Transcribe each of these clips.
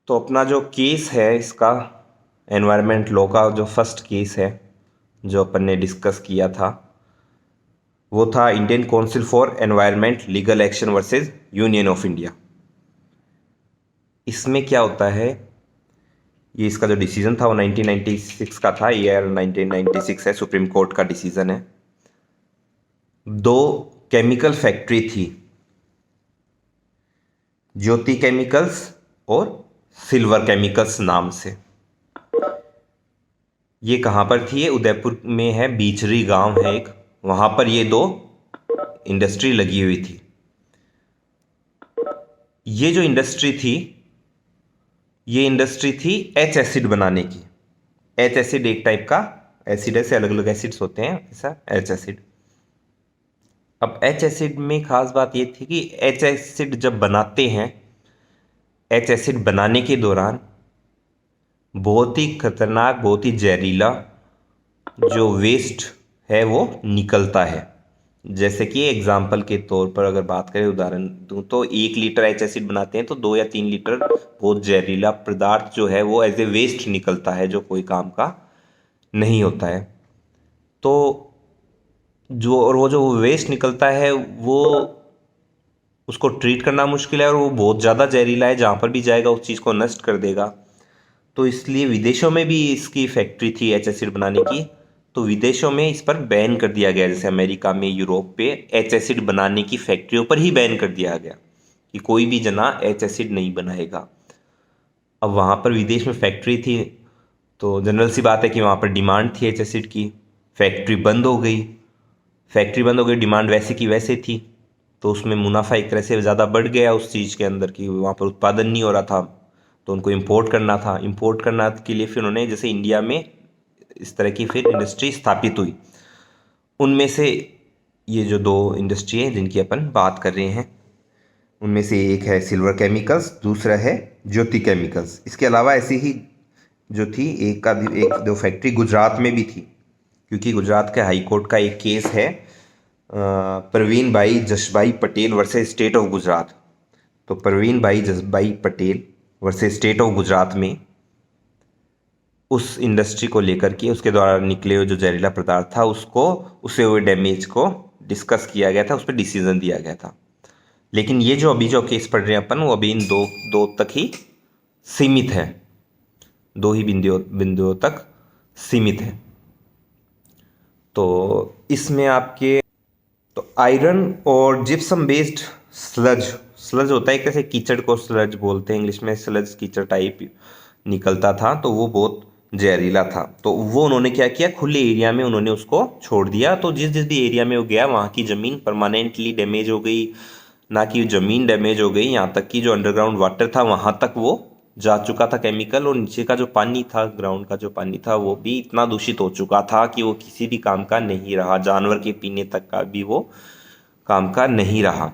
तो अपना जो केस है इसका, एनवायरनमेंट लॉ का जो फर्स्ट केस है जो अपन ने डिस्कस किया था, वो था Indian council for environment legal action versus union of India. इसमें क्या होता है, ये इसका जो डिसीजन था वो 1996 का था, ईयर 1996 है, सुप्रीम कोर्ट का डिसीजन है। दो केमिकल फैक्ट्री थी, ज्योति केमिकल्स और सिल्वर केमिकल्स नाम से। ये कहाँ पर थी? ये उदयपुर में है, बीचरी गांव है एक, वहाँ पर ये दो इंडस्ट्री लगी हुई थी। ये जो इंडस्ट्री थी, ये इंडस्ट्री थी एच एसिड बनाने की। एच एसिड एक टाइप का एसिड है, से अलग अलग एसिड्स होते हैं, ऐसा एच एसिड। अब एच एसिड में खास बात ये थी कि एच एसिड जब बनाते हैं, एच एसिड बनाने के दौरान बहुत ही खतरनाक, बहुत ही जहरीला जो वेस्ट है वो निकलता है। जैसे कि एग्जाम्पल के तौर पर अगर बात करें, उदाहरण दूं तो 1 लीटर एच एसिड बनाते हैं तो 2 या 3 लीटर बहुत जहरीला पदार्थ जो है वो एज ए वेस्ट निकलता है, जो कोई काम का नहीं होता है। तो जो और वो जो वेस्ट निकलता है वो उसको ट्रीट करना मुश्किल है, और वो बहुत ज़्यादा जहरीला है, जहाँ पर भी जाएगा उस चीज़ को नष्ट कर देगा। तो इसलिए विदेशों में भी इसकी फैक्ट्री थी एच एसिड बनाने की, तो विदेशों में इस पर बैन कर दिया गया। जैसे अमेरिका में, यूरोप पे एच एसिड बनाने की फैक्ट्रियों पर ही बैन कर दिया गया कि कोई भी जना एच एसिड नहीं बनाएगा। अब वहाँ पर विदेश में फैक्ट्री थी, तो जनरल सी बात है कि वहाँ पर डिमांड थी एच एसिड की। फैक्ट्री बंद हो गई, फैक्ट्री बंद हो गई, डिमांड वैसे की वैसे थी, तो उसमें मुनाफा एक तरह से ज़्यादा बढ़ गया उस चीज़ के अंदर कि वहाँ पर उत्पादन नहीं हो रहा था, तो उनको इंपोर्ट करना था। इंपोर्ट करना के लिए फिर उन्होंने, जैसे इंडिया में इस तरह की फिर इंडस्ट्री स्थापित हुई। उनमें से ये जो दो इंडस्ट्री हैं जिनकी अपन बात कर रहे हैं, उनमें से एक है सिल्वर केमिकल्स, दूसरा है ज्योति केमिकल्स। इसके अलावा ऐसी ही जो थी, एक दो फैक्ट्री गुजरात में भी थी, क्योंकि गुजरात के हाई कोर्ट का एक केस है, प्रवीण भाई Jasbhai Patel versus State of Gujarat. तो प्रवीण भाई Jasbhai Patel versus State of Gujarat में उस इंडस्ट्री को लेकर के, उसके द्वारा निकले हुए जो जहरीला पदार्थ था उसको, उसे हुए डैमेज को डिस्कस किया गया था, उस पर डिसीजन दिया गया था। लेकिन ये जो अभी जो केस पढ़ रहे हैं अपन, वो अभी इन दो दो तक ही सीमित है, दो ही बिंदुओं तक सीमित है। तो इसमें आपके, तो आयरन और जिप्सम बेस्ड स्लज, स्लज होता है एक तरह से कीचड़ को स्लज बोलते हैं इंग्लिश में, स्लज कीचड़ टाइप निकलता था, तो वो बहुत जहरीला था। तो वो उन्होंने क्या किया, खुले एरिया में उन्होंने उसको छोड़ दिया। तो जिस जिस भी एरिया में वो गया, वहाँ की ज़मीन परमानेंटली डैमेज हो गई। ना कि ज़मीन डैमेज हो गई, यहाँ तक कि जो अंडरग्राउंड वाटर था वहाँ तक वो जा चुका था केमिकल, और नीचे का जो पानी था, ग्राउंड का जो पानी था, वो भी इतना दूषित हो चुका था कि वो किसी भी काम का नहीं रहा, जानवर के पीने तक का भी वो काम का नहीं रहा।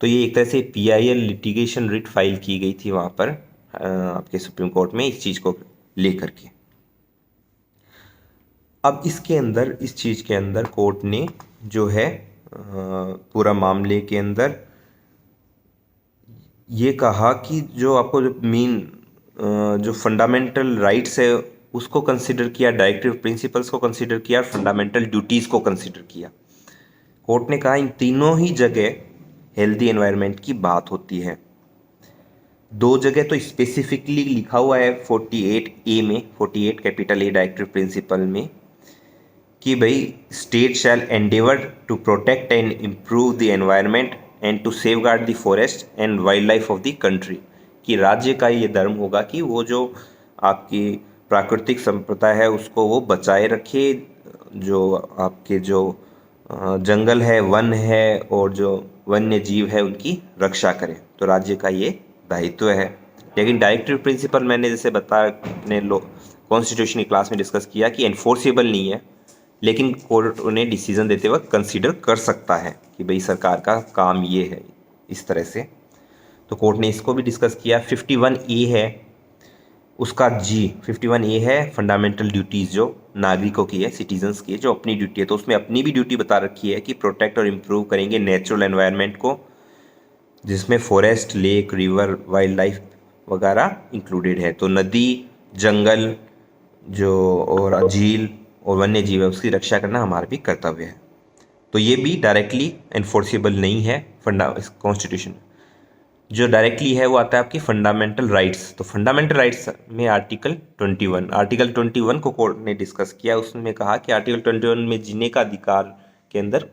तो ये एक तरह से PIL लिटिगेशन रिट फाइल की गई थी वहाँ पर आपके सुप्रीम कोर्ट में, इस चीज़ को लेकर के। अब इसके अंदर, इस चीज़ के अंदर कोर्ट ने जो है पूरा मामले के अंदर ये कहा कि जो आपको जो मेन जो फंडामेंटल राइट्स है उसको कंसिडर किया, डायरेक्टिव प्रिंसिपल्स को कंसिडर किया, और फंडामेंटल ड्यूटीज़ को कंसिडर किया। कोर्ट ने कहा इन तीनों ही जगह हेल्दी एनवायरनमेंट की बात होती है। दो जगह तो स्पेसिफिकली लिखा हुआ है 48A में, 48 कैपिटल A डायरेक्टिव प्रिंसिपल में, कि भाई state shall endeavour to protect and improve the environment and to safeguard the forest and wild life of the country. कि राज्य का ये धर्म होगा कि वो जो आपकी प्राकृतिक संपदा है उसको वो बचाए रखे, जो आपके जो जंगल है, वन है, और जो वन्य जीव है उनकी रक्षा करें। तो राज्य का ये दायित्व है। लेकिन डायरेक्टिव प्रिंसिपल मैंने जैसे ने कॉन्स्टिट्यूशन की क्लास में डिस्कस किया कि एनफोर्सेबल नहीं है, लेकिन कोर्ट उन्हें डिसीजन देते वक्त कंसीडर कर सकता है कि भाई सरकार का काम ये है, इस तरह से। तो कोर्ट ने इसको भी डिस्कस किया। 51A है उसका, 51A है फंडामेंटल ड्यूटीज़ जो नागरिकों की है, सिटीजन्स की है, जो अपनी ड्यूटी है। तो उसमें अपनी भी ड्यूटी बता रखी है कि प्रोटेक्ट और इम्प्रूव करेंगे नेचुरल एनवायरनमेंट को, जिसमें forest, lake, river, wild life वगैरह इंक्लूडेड है। तो नदी, जंगल जो और झील और वन्य जीव है उसकी रक्षा करना हमारा भी कर्तव्य है। तो ये भी डायरेक्टली एनफोर्सेबल नहीं है कॉन्स्टिट्यूशन। जो डायरेक्टली है वो आता है आपकी फंडामेंटल राइट्स। तो फंडामेंटल राइट्स में आर्टिकल 21 को कोर्ट ने डिस्कस किया। उसने कहा कि आर्टिकल 21 में जीने का अधिकार के अंदर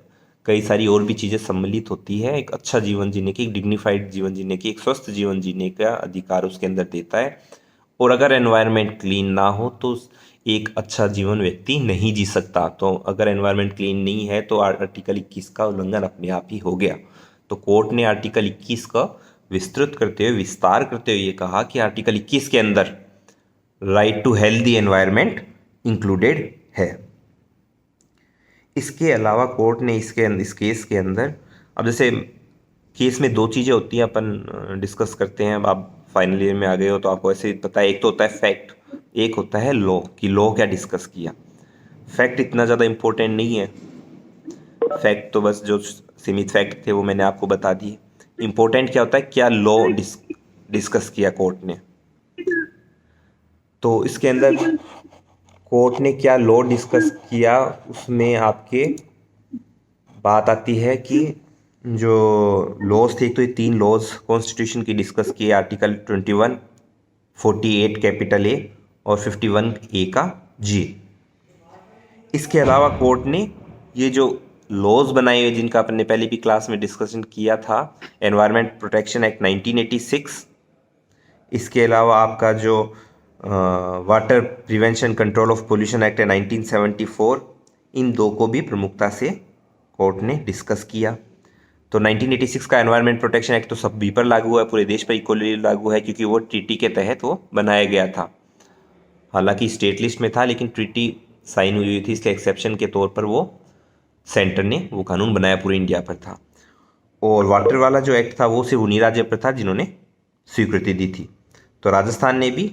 कई सारी और भी चीज़ें सम्मिलित होती है। एक अच्छा जीवन जीने की, एक डिग्निफाइड जीवन जीने की, एक स्वस्थ जीवन जीने का अधिकार उसके अंदर देता है। और अगर एनवायरनमेंट क्लीन ना हो तो एक अच्छा जीवन व्यक्ति नहीं जी सकता। तो अगर एनवायरनमेंट क्लीन नहीं है तो आर्टिकल 21 का उल्लंघन अपने आप ही हो गया। तो कोर्ट ने आर्टिकल 21 का विस्तार करते हुए ये कहा कि आर्टिकल 21 के अंदर right to healthy environment included है। इसके अलावा कोर्ट ने इस केस के अंदर, अब जैसे केस में दो चीज़ें होती हैं, अपन डिस्कस करते हैं। अब आप फाइनल ईयर में आ गए हो तो आपको ऐसे ही पता है, एक तो होता है फैक्ट, एक होता है लॉ, कि लॉ क्या डिस्कस किया। फैक्ट इतना ज़्यादा इम्पोर्टेंट नहीं है, फैक्ट तो बस जो सीमित फैक्ट थे वो मैंने आपको बता दिए। इम्पोर्टेंट क्या होता है, क्या लॉ डिस्कस किया कोर्ट ने। तो इसके अंदर कोर्ट ने क्या लॉ डिस्कस किया, उसमें आपके बात आती है कि जो लॉज थे, तो ये 3 लॉज कॉन्स्टिट्यूशन की डिस्कस किए, आर्टिकल 21, 48 कैपिटल ए और 51 ए का जी। इसके अलावा कोर्ट ने ये जो लॉज बनाए हुए जिनका अपन ने पहले भी क्लास में डिस्कशन किया था, एनवायरनमेंट प्रोटेक्शन एक्ट 1986, इसके अलावा आपका जो water prevention control of pollution act है 1974, इन दो को भी प्रमुखता से कोर्ट ने डिस्कस किया। तो 1986 का एनवायरनमेंट प्रोटेक्शन एक्ट तो सभी पर लागू है, पूरे देश पर इक्वली लागू है, क्योंकि वो ट्रीटी के तहत वो बनाया गया था। हालांकि स्टेट लिस्ट में था लेकिन ट्रीटी साइन हुई थी, इसके एक्सेप्शन के तौर पर वो सेंटर ने वो कानून बनाया, पूरे इंडिया पर था। और वाटर वाला जो एक्ट था वो सिर्फ उन्हीं राज्य पर था जिन्होंने स्वीकृति दी थी। तो राजस्थान ने भी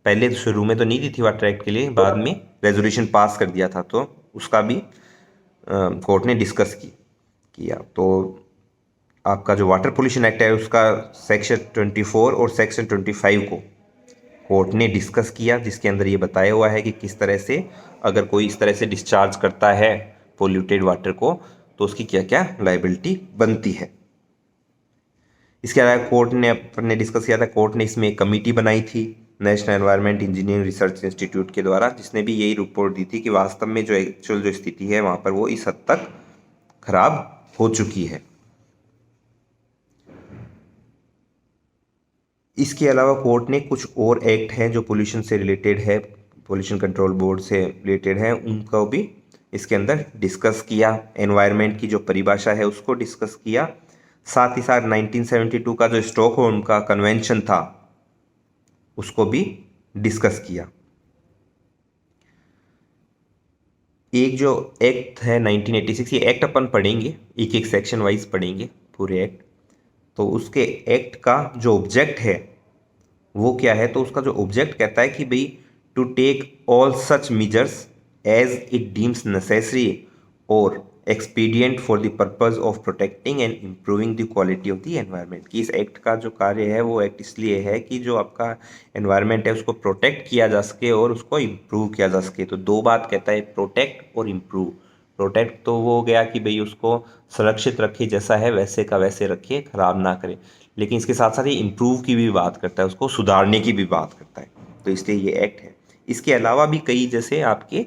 पहले शुरू में तो नहीं दी थी वाटर एक्ट के लिए, बाद में रेजोल्यूशन पास कर दिया था, तो उसका भी कोर्ट ने डिस्कस किया। तो आपका जो वाटर पोल्यूशन एक्ट है उसका सेक्शन 24 और सेक्शन 25 को कोर्ट ने डिस्कस किया, जिसके अंदर ये बताया हुआ है कि किस तरह से अगर कोई इस तरह से डिस्चार्ज करता है पोल्यूटेड वाटर को तो उसकी क्या क्या लाइबिलिटी बनती है। इसके अलावा कोर्ट ने अपने डिस्कस किया था, कोर्ट ने इसमें एक कमेटी बनाई थी national environment engineering research institute के द्वारा, जिसने भी यही रिपोर्ट दी थी कि वास्तव में जो एक्चुअल जो स्थिति है वहाँ पर वो इस हद तक खराब हो चुकी है। इसके अलावा कोर्ट ने कुछ और एक्ट हैं जो पोल्यूशन से रिलेटेड है, पोल्यूशन कंट्रोल बोर्ड से रिलेटेड है, उनको भी इसके अंदर डिस्कस किया। एनवायरनमेंट की जो परिभाषा है उसको डिस्कस किया। साथ ही साथ 1972 का जो स्टॉकहोल्म का कन्वेंशन था उसको भी डिस्कस किया। एक जो एक्ट है 1986, ये एक्ट अपन पढ़ेंगे, एक एक सेक्शन वाइज पढ़ेंगे पूरे एक्ट। तो उसके एक्ट का जो ऑब्जेक्ट है वो क्या है, तो उसका जो ऑब्जेक्ट कहता है कि भाई to take all such measures as it deems necessary और expedient for the purpose of protecting and improving the quality of the environment. कि इस एक्ट का जो कार्य है वो एक्ट इसलिए है कि जो आपका एनवायरनमेंट है उसको प्रोटेक्ट किया जा सके और उसको इम्प्रूव किया जा सके। तो दो बात कहता है, प्रोटेक्ट और इम्प्रूव। प्रोटेक्ट तो वो हो गया कि भाई उसको सुरक्षित रखे, जैसा है वैसे का वैसे रखे, खराब ना करे, लेकिन इसके साथ साथ ये इम्प्रूव की भी बात करता है, उसको सुधारने की भी बात करता है। तो इसलिए ये एक्ट है। इसके अलावा भी कई जैसे आपके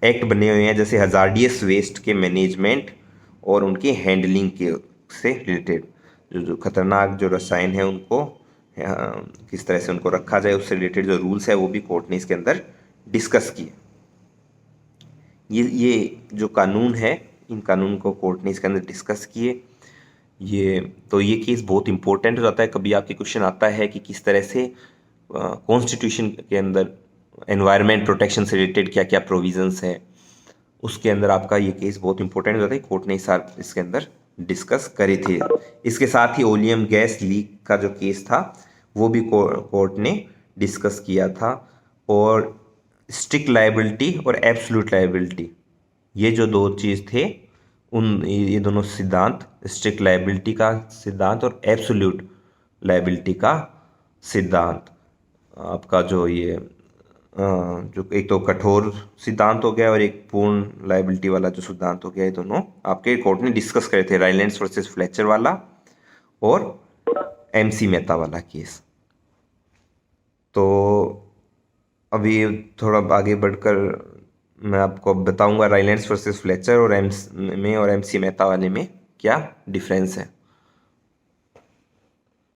एक्ट बने हुए हैं, जैसे हजार्डियस वेस्ट के मैनेजमेंट और उनके हैंडलिंग के से रिलेटेड, जो खतरनाक जो रसायन है उनको किस तरह से उनको रखा जाए उससे रिलेटेड जो रूल्स है वो भी कोर्ट ने इसके अंदर डिस्कस किए। ये जो कानून है, इन कानून को कोर्ट ने इसके अंदर डिस्कस किए। ये केस बहुत इंपॉर्टेंट हो जाता है। कभी आपके क्वेश्चन आता है कि किस तरह से कॉन्स्टिट्यूशन के अंदर एनवायरनमेंट प्रोटेक्शन से रिलेटेड क्या क्या प्रोविजंस है, उसके अंदर आपका ये केस बहुत इंपॉर्टेंट हो जाता है। कोर्ट ने इसके अंदर डिस्कस करे थे। इसके साथ ही ओलियम गैस लीक का जो केस था वो भी कोर्ट ने डिस्कस किया था। और स्ट्रिक्ट लायबिलिटी और एब्सोल्यूट लायबिलिटी, ये जो दो चीज़ थे, ये दोनों सिद्धांत, स्ट्रिक्ट लायबिलिटी का सिद्धांत और एब्सोल्यूट लायबिलिटी का सिद्धांत। आपका जो ये जो एक तो कठोर सिद्धांत हो गया और एक पूर्ण लायबिलिटी वाला जो सिद्धांत हो गया, ये दोनों आपके कोर्ट ने डिस्कस करे थे, राइलेंड्स वर्सेस फ्लेचर वाला और एमसी मेहता वाला केस। तो अभी थोड़ा आगे बढ़कर मैं आपको बताऊंगा राइलेंड्स वर्सेस फ्लेचर और एमसी मेहता वाले में क्या डिफरेंस है।